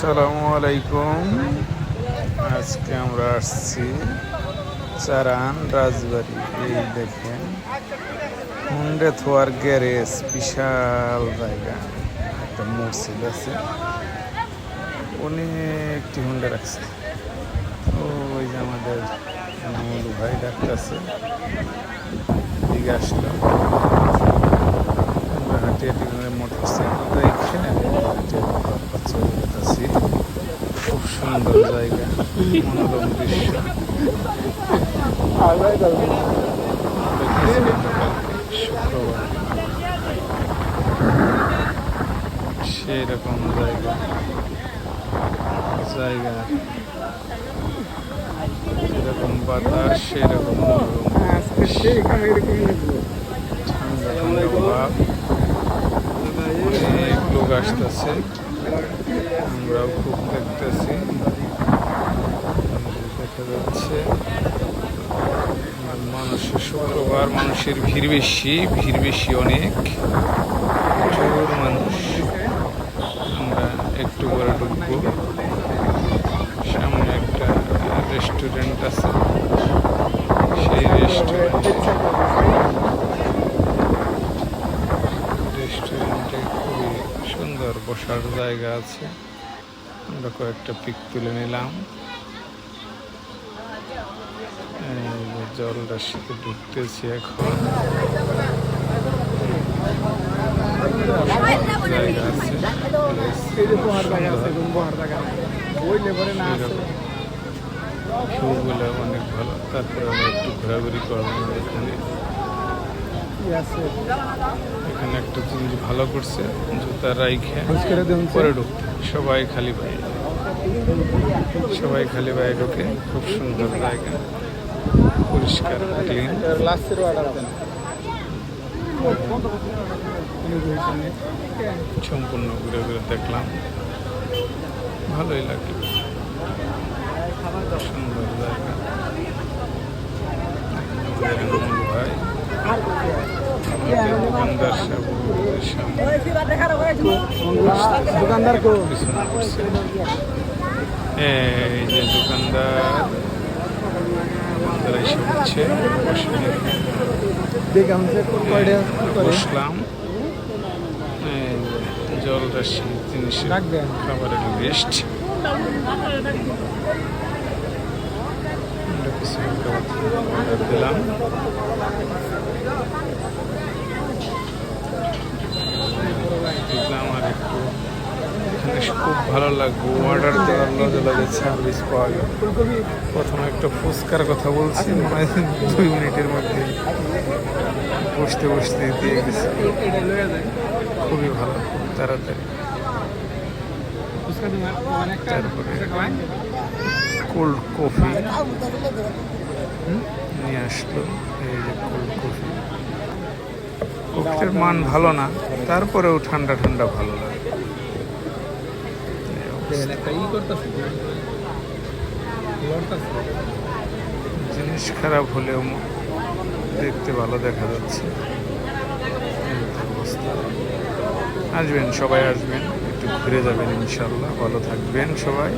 আসসালামু আলাইকুম। আজকে আমরা আসছি চারান রাজবাড়ি। এই দেখেন হুন্ডে থোয়ার গ্যারেজ, বিশাল জায়গা, একটা মসজিদ আছে, অনেকটি হুন্ডে রাখছে। ওই যে আমাদের মৌলু ভাই ডাকতেছে, দিকে আসলাম। আমরা হাঁটি হাঁটি করে মোটরসাইকেল দেখে চলে যেতেছি। খুব সুন্দর জায়গা, মনোরম দৃশ্য। শুক্রবার সেই রকম জায়গা যেরকম বাতাস সেরকম মনোরম, ঠান্ডা ঠান্ডা ভাব। অনেক লোক আসতেছে, আমরাও খুব দেখতেছি। দেখা যাচ্ছে মানুষের শুক্রবার, মানুষের ভিড় বেশি অনেক, প্রচুর মানুষ। আমরা একটু করে ঢুকবো। সামনে একটা রেস্টুরেন্ট আছে, সেই রেস্টুরেন্টে খুবই সুন্দর বসার জায়গা আছে। আমরা কয়েকটা পিক তুলে নিলাম। জলটার সাথে ঢুকতেছি এখন। জায়গা আছে, ফুলগুলো অনেক ভালো। তারপরে আমরা একটু ঘোরাঘুরি করলাম। এখানে একটা জিনিস ভালো করছে, জুতা রাইখে পরে ঢুকতে সবাই খালি পায়ে ঢুকে। খুব সুন্দর জায়গা, পরিষ্কার ক্লিন। সম্পূর্ণ ঘুরে ঘুরে দেখলাম, ভালোই লাগলো। সুন্দর জায়গা। ভাই দোকানদার এই যে দোকানদার এসে হচ্ছে। বসলাম। জল রাশি জিনিস, খাবারের লিস্ট, অর্ডার দিলাম। আর একটু এখানে খুব ভালো লাগবে। অর্ডার দেওয়ার লগে লগে সার্ভিস পাওয়া গেল। প্রথমে একটা ফুচকার কথা বলছি, মনে হয় 2 মিনিটের মধ্যে বসতে বসতে দিয়ে গেছে। খুবই ভালো, খুব তাড়াতাড়ি। তারপরে কোল্ড কফি নিয়ে আসলো। এই যে কোল্ড কফি, কফির মান ভালো না, তারপরেও ঠান্ডা ঠান্ডা ভালো লাগে। জিনিস খারাপ হলেও দেখতে ভালো দেখা যাচ্ছে। আসবেন, সবাই আসবেন, একটু ঘুরে যাবেন ইনশাল্লাহ। ভালো থাকবেন সবাই।